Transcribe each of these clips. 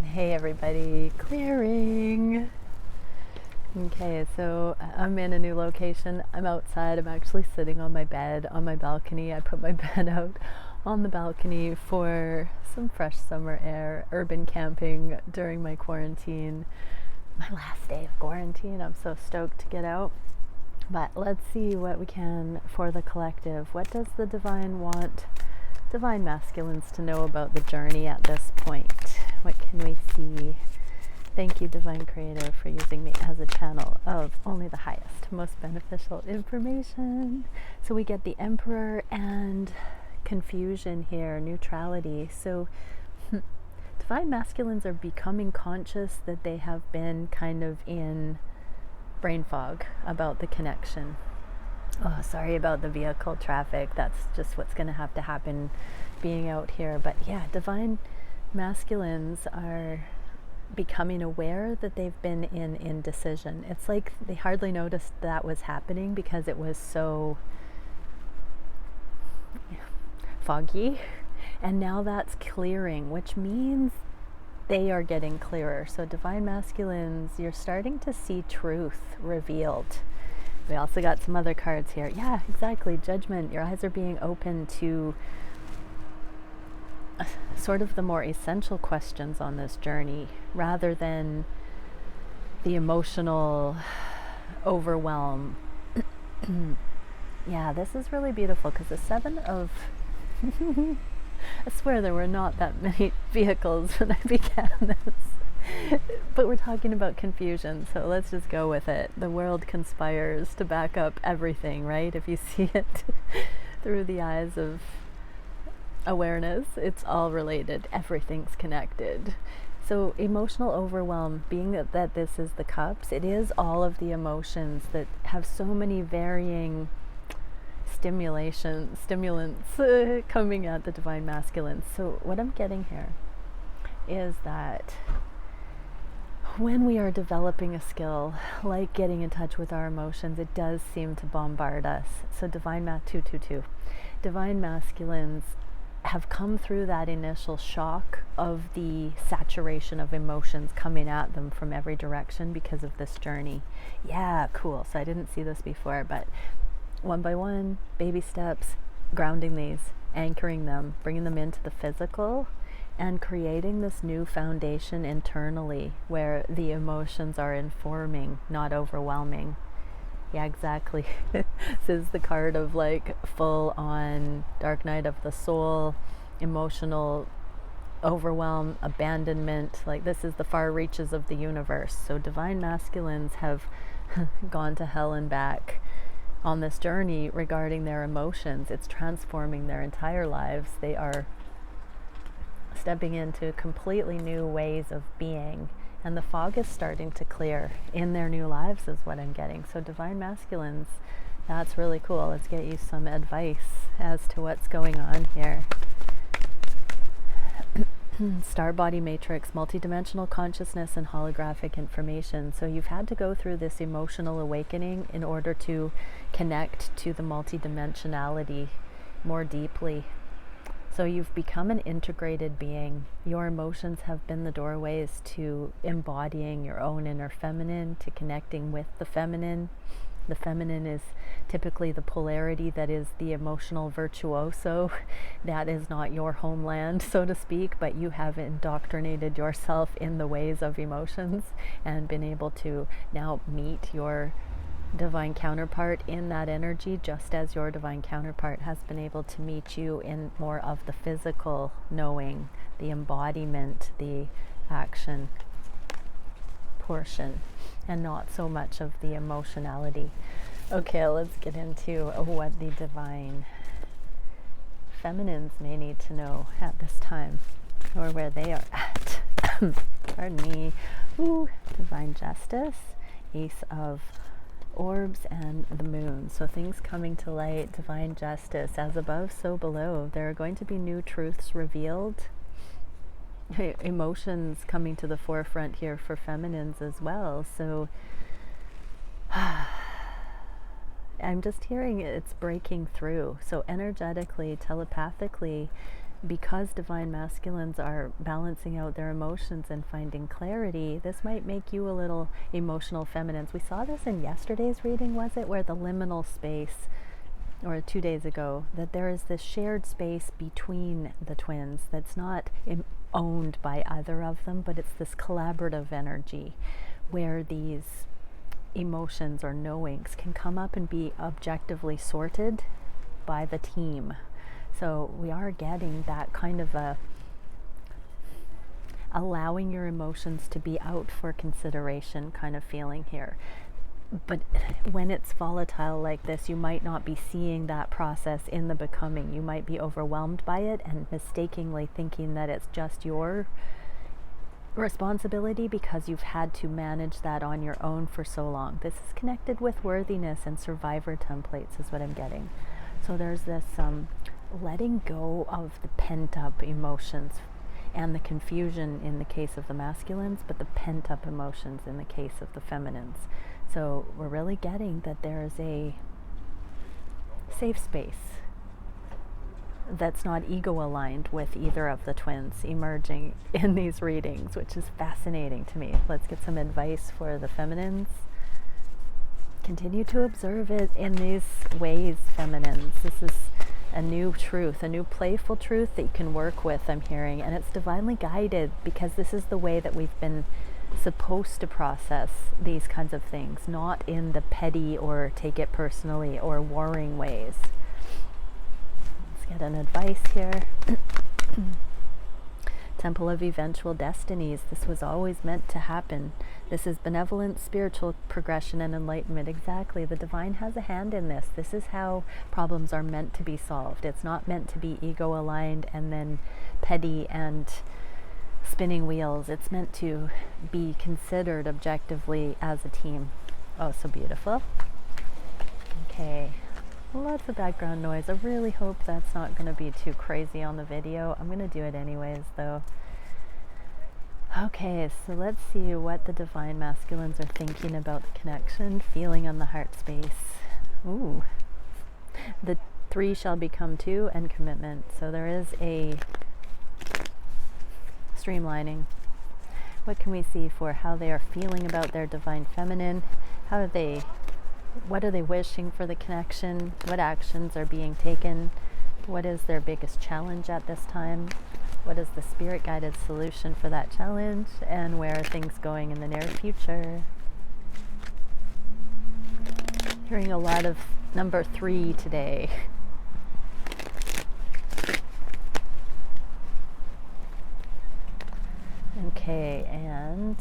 Hey everybody, clearing. Okay, so I'm in a new location. I'm outside. I'm actually sitting on my bed on my balcony. I put my bed out on the balcony for some fresh summer air, urban camping during my quarantine. My last day of quarantine. I'm so stoked to get out. But let's see what we can for the collective. What does the divine want divine masculines to know about the journey at this point? What can we see? Thank you, Divine Creator, for using me as a channel of only the highest, most beneficial information. So we get the Emperor and confusion here, neutrality. So divine masculines are becoming conscious that they have been kind of in brain fog about the connection. Oh, sorry about the vehicle traffic. That's just what's going to have to happen being out here. But yeah, divine masculines are becoming aware that they've been in indecision. It's like they hardly noticed that was happening because it was so foggy. And now that's clearing, which means they are getting clearer. So divine masculines, you're starting to see truth revealed. We also got some other cards here. Yeah, exactly. Judgment. Your eyes are being open to sort of the more essential questions on this journey rather than the emotional overwhelm. Yeah, this is really beautiful because the Seven of... I swear there were not that many vehicles when I began this. But we're talking about confusion, so let's just go with it. The world conspires to back up everything, right? If you see it through the eyes of awareness, it's all related. Everything's connected. So emotional overwhelm, being that this is the cups, it is all of the emotions that have so many varying stimulants coming at the divine masculine. So what I'm getting here is that when we are developing a skill like getting in touch with our emotions, it does seem to bombard us. So divine 222, divine masculines have come through that initial shock of the saturation of emotions coming at them from every direction because of this journey. Yeah, cool. So I didn't see this before, but one by one, baby steps, grounding these, anchoring them, bringing them into the physical, and creating this new foundation internally where the emotions are informing, not overwhelming. Yeah, exactly. This is the card of like full on dark night of the soul, emotional overwhelm, abandonment. Like this is the far reaches of the universe. So divine masculines have gone to hell and back on this journey regarding their emotions. It's transforming their entire lives. They are stepping into completely new ways of being, and the fog is starting to clear in their new lives is what I'm getting. So divine masculines, that's really cool. Let's get you some advice as to what's going on here. Star body matrix, multidimensional consciousness, and holographic information. So you've had to go through this emotional awakening in order to connect to the multidimensionality more deeply. So you've become an integrated being. Your emotions have been the doorways to embodying your own inner feminine, to connecting with the feminine. The feminine is typically the polarity that is the emotional virtuoso. That is not your homeland, so to speak, but you have indoctrinated yourself in the ways of emotions and been able to now meet your divine counterpart in that energy, just as your divine counterpart has been able to meet you in more of the physical knowing, the embodiment, the action portion, and not so much of the emotionality. Okay, let's get into what the divine feminines may need to know at this time, or where they are at. Pardon me. Ooh, divine justice, ace of orbs, and the moon. So things coming to light, divine justice, as above so below. There are going to be new truths revealed, emotions coming to the forefront here for feminines as well. So I'm just hearing it's breaking through. So energetically, telepathically, because divine masculines are balancing out their emotions and finding clarity, this might make you a little emotional feminines. We saw this in yesterday's reading, was it? Where the liminal space, or 2 days ago, that there is this shared space between the twins that's not owned by either of them, but it's this collaborative energy where these emotions or knowings can come up and be objectively sorted by the team. So we are getting that kind of a allowing your emotions to be out for consideration kind of feeling here. But when it's volatile like this, you might not be seeing that process in the becoming. You might be overwhelmed by it and mistakenly thinking that it's just your responsibility because you've had to manage that on your own for so long. This is connected with worthiness and survivor templates is what I'm getting. So there's this letting go of the pent-up emotions and the confusion in the case of the masculines, but the pent-up emotions in the case of the feminines. So we're really getting that there is a safe space that's not ego aligned with either of the twins emerging in these readings, which is fascinating to me. Let's get some advice for the feminines. Continue to observe it in these ways, feminines. This is a new truth, a new playful truth that you can work with, I'm hearing, and it's divinely guided because this is the way that we've been supposed to process these kinds of things, not in the petty or take it personally or warring ways. Let's get an advice here. Temple of Eventual Destinies. This was always meant to happen. This is benevolent spiritual progression and enlightenment. Exactly. The divine has a hand in this. This is how problems are meant to be solved. It's not meant to be ego aligned and then petty and spinning wheels. It's meant to be considered objectively as a team. Oh, so beautiful. Okay. Lots of background noise. I really hope that's not going to be too crazy on the video. I'm going to do it anyways, though. Okay, so let's see what the divine masculines are thinking about the connection, feeling on the heart space. Ooh. The 3 shall become 2 and commitment. So there is a streamlining. What can we see for how they are feeling about their divine feminine? What are they wishing for the connection? What actions are being taken? What is their biggest challenge at this time? What is the spirit-guided solution for that challenge? And where are things going in the near future? Hearing a lot of number 3 today. Okay, and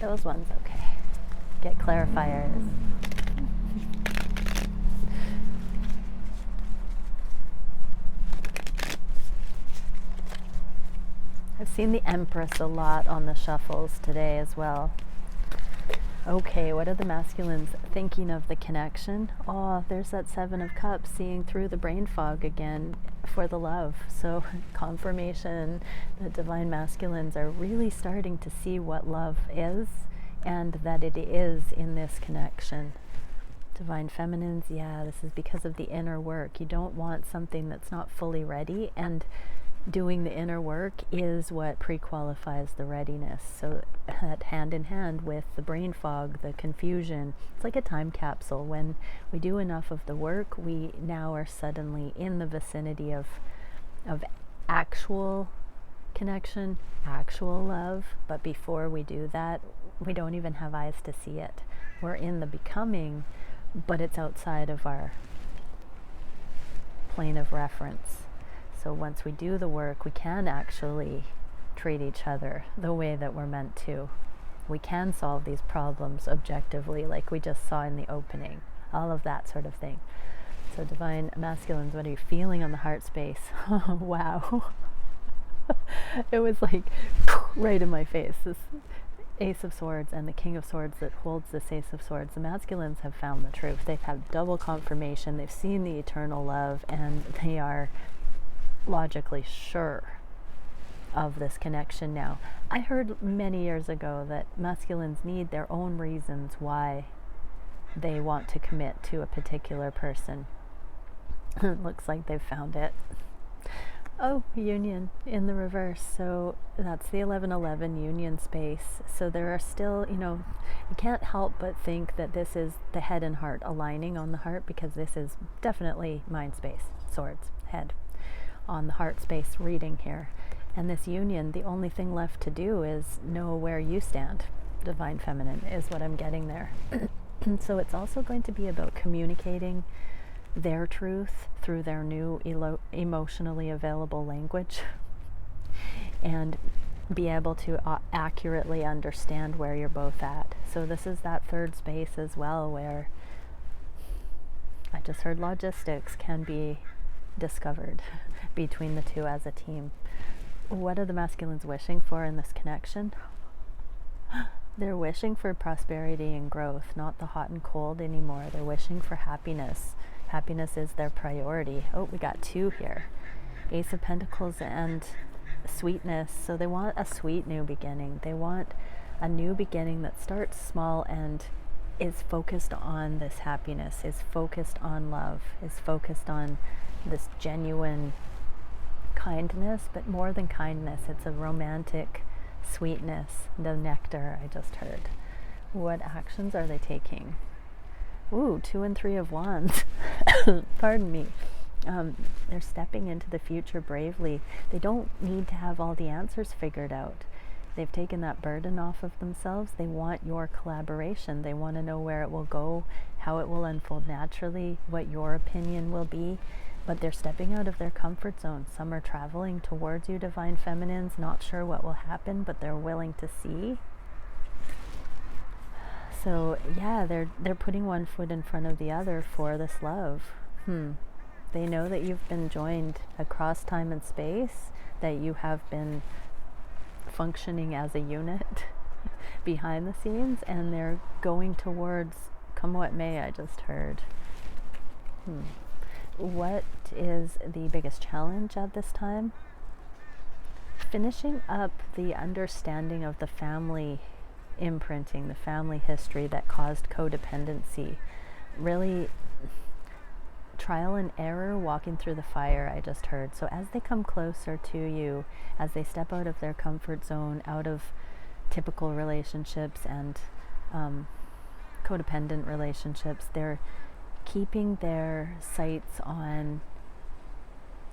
those ones, okay. Get clarifiers. I've seen the Empress a lot on the shuffles today as well. Okay, what are the masculines thinking of the connection? Oh, there's that 7 of Cups, seeing through the brain fog again for the love. So confirmation that divine masculines are really starting to see what love is and that it is in this connection. Divine feminines, yeah, this is because of the inner work. You don't want something that's not fully ready, and doing the inner work is what pre-qualifies the readiness. So that hand in hand with the brain fog, the confusion, it's like a time capsule. When we do enough of the work, we now are suddenly in the vicinity of actual connection, actual love. But before we do that, we don't even have eyes to see it. We're in the becoming, but it's outside of our plane of reference. So once we do the work, we can actually treat each other the way that we're meant to. We can solve these problems objectively, like we just saw in the opening, all of that sort of thing. So divine masculines, what are you feeling on the heart space? Oh, wow. It was like right in my face. This Ace of Swords and the King of Swords that holds this Ace of Swords. The masculines have found the truth. They've had double confirmation. They've seen the eternal love, and they are logically sure of this connection now. I heard many years ago that masculines need their own reasons why they want to commit to a particular person. It looks like they've found it. Oh, union in the reverse. So that's the 1111 union space. So there are still, you can't help but think that this is the head and heart aligning on the heart, because this is definitely mind space, swords, head on the heart space reading here. And this union, the only thing left to do is know where you stand. Divine feminine is what I'm getting there. So it's also going to be about communicating their truth through their new emotionally available language, and be able to accurately understand where you're both at. So this is that third space as well, where I just heard logistics can be discovered between the two as a team. What are the masculines wishing for in this connection? They're wishing for prosperity and growth, not the hot and cold anymore. They're wishing for happiness. Happiness is their priority. Oh, we got two here. Ace of Pentacles and sweetness. So they want a sweet new beginning. They want a new beginning that starts small and is focused on this happiness, is focused on love, is focused on this genuine kindness, but more than kindness, it's a romantic sweetness, the nectar I just heard. What actions are they taking? Ooh, 2 and 3 of Wands. Pardon me. They're stepping into the future bravely. They don't need to have all the answers figured out. They've taken that burden off of themselves. They want your collaboration. They want to know where it will go, how it will unfold naturally, what your opinion will be. But they're stepping out of their comfort zone. Some are traveling towards you, divine feminines, not sure what will happen, but they're willing to see. So yeah, they're putting one foot in front of the other for this love. They know that you've been joined across time and space, that you have been functioning as a unit behind the scenes, and they're going towards come what may, I just heard. What is the biggest challenge at this time? Finishing up the understanding of the family imprinting, the family history that caused codependency. Really trial and error, walking through the fire, I just heard. So as they come closer to you, as they step out of their comfort zone, out of typical relationships and codependent relationships, they're keeping their sights on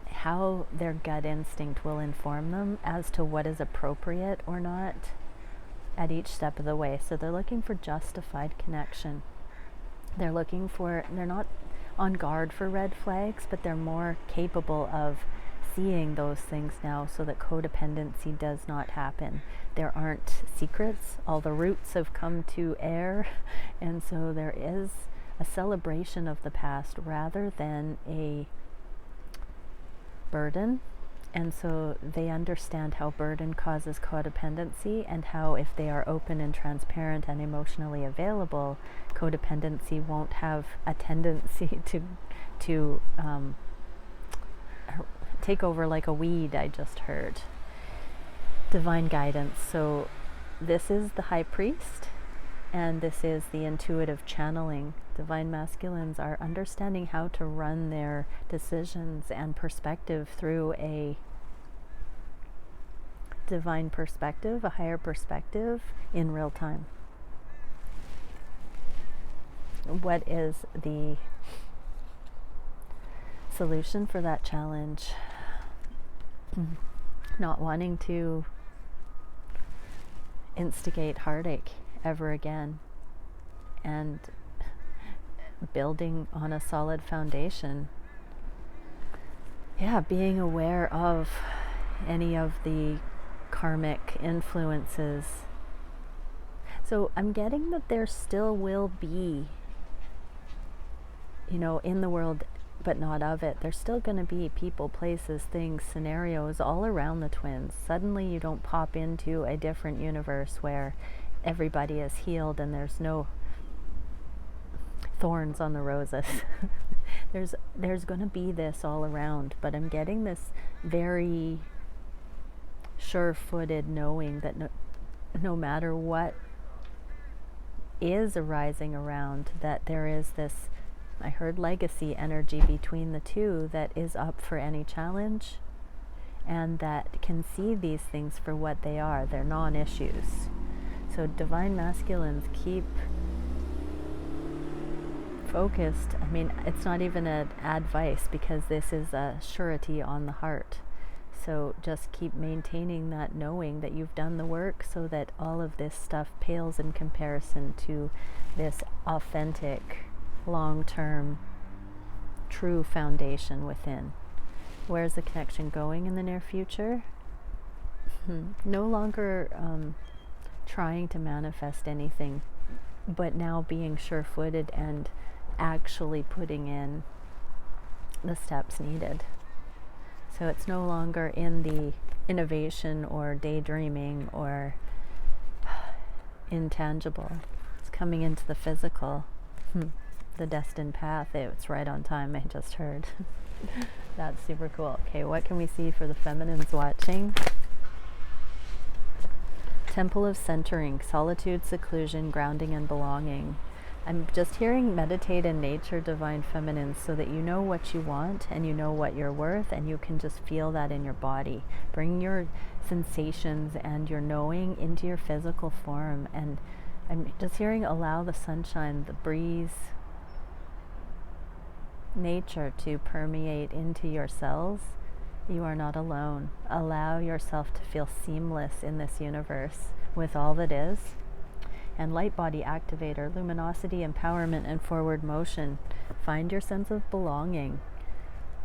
how their gut instinct will inform them as to what is appropriate or not at each step of the way. So they're looking for justified connection. They're not on guard for red flags, but they're more capable of seeing those things now so that codependency does not happen. There aren't secrets. All the roots have come to air, and so there is a celebration of the past rather than a burden. And so they understand how burden causes codependency, and how if they are open and transparent and emotionally available, codependency won't have a tendency to take over like a weed, I just heard. Divine guidance. So this is the High Priest, and this is the intuitive channeling. Divine masculines are understanding how to run their decisions and perspective through a divine perspective, a higher perspective in real time. What is the solution for that challenge? Not wanting to instigate heartache ever again, and building on a solid foundation. Yeah, being aware of any of the karmic influences. So I'm getting that there still will be, in the world, but not of it. There's still going to be people, places, things, scenarios all around the twins. Suddenly you don't pop into a different universe where everybody is healed and there's no thorns on the roses. there's going to be this all around, but I'm getting this very sure-footed knowing that no matter what is arising around, that there is this, I heard legacy energy between the two that is up for any challenge. and that can see these things for what they are. They're non-issues. So divine masculines, keep focused. I mean, it's not even an advice, because this is a surety on the heart. So just keep maintaining that knowing that you've done the work, so that all of this stuff pales in comparison to this authentic, long-term, true foundation within. Where's the connection going in the near future? No longer trying to manifest anything, but now being sure-footed and actually putting in the steps needed. So it's no longer in the innovation or daydreaming or intangible. It's coming into the physical. The destined path. It's right on time, I just heard. That's super cool. Okay, what can we see for the feminines watching? Temple of centering, solitude, seclusion, grounding, and belonging. I'm just hearing meditate in nature, divine feminines, so that you know what you want and you know what you're worth, and you can just feel that in your body. Bring your sensations and your knowing into your physical form. And I'm just hearing, allow the sunshine, the breeze, nature to permeate into your cells. You are not alone. Allow yourself to feel seamless in this universe with all that is. And light body activator, luminosity, empowerment, and forward motion. Find your sense of belonging.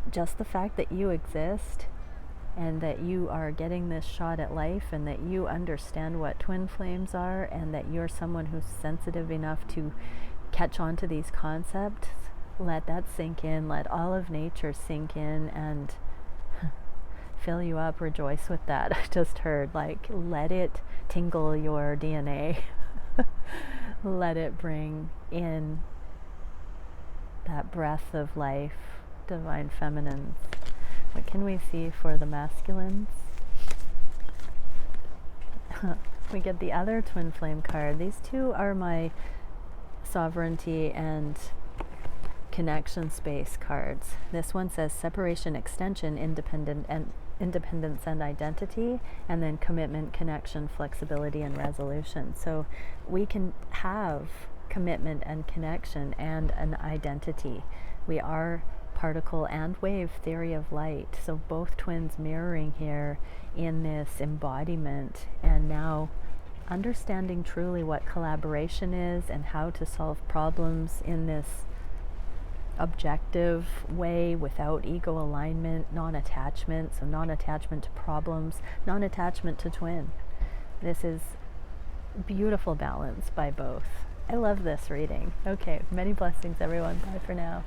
Just the fact that you exist and that you are getting this shot at life, and that you understand what twin flames are, and that you're someone who's sensitive enough to catch on to these concepts. Let that sink in. Let all of nature sink in and fill you up. Rejoice with that. I just heard, like, let it tingle your DNA. Let it bring in that breath of life, divine feminines. What can we see for the masculines? We get the other twin flame card. These two are my sovereignty and connection space cards. This one says separation, extension, independence and identity, and then commitment, connection, flexibility, and resolution. So we can have commitment and connection and an identity. We are particle and wave theory of light, so both twins mirroring here in this embodiment, and now understanding truly what collaboration is and how to solve problems in this objective way without ego alignment, non-attachment. So non-attachment to problems, non-attachment to twin. This is beautiful balance by both. I love this reading. Okay, many blessings everyone. Bye for now.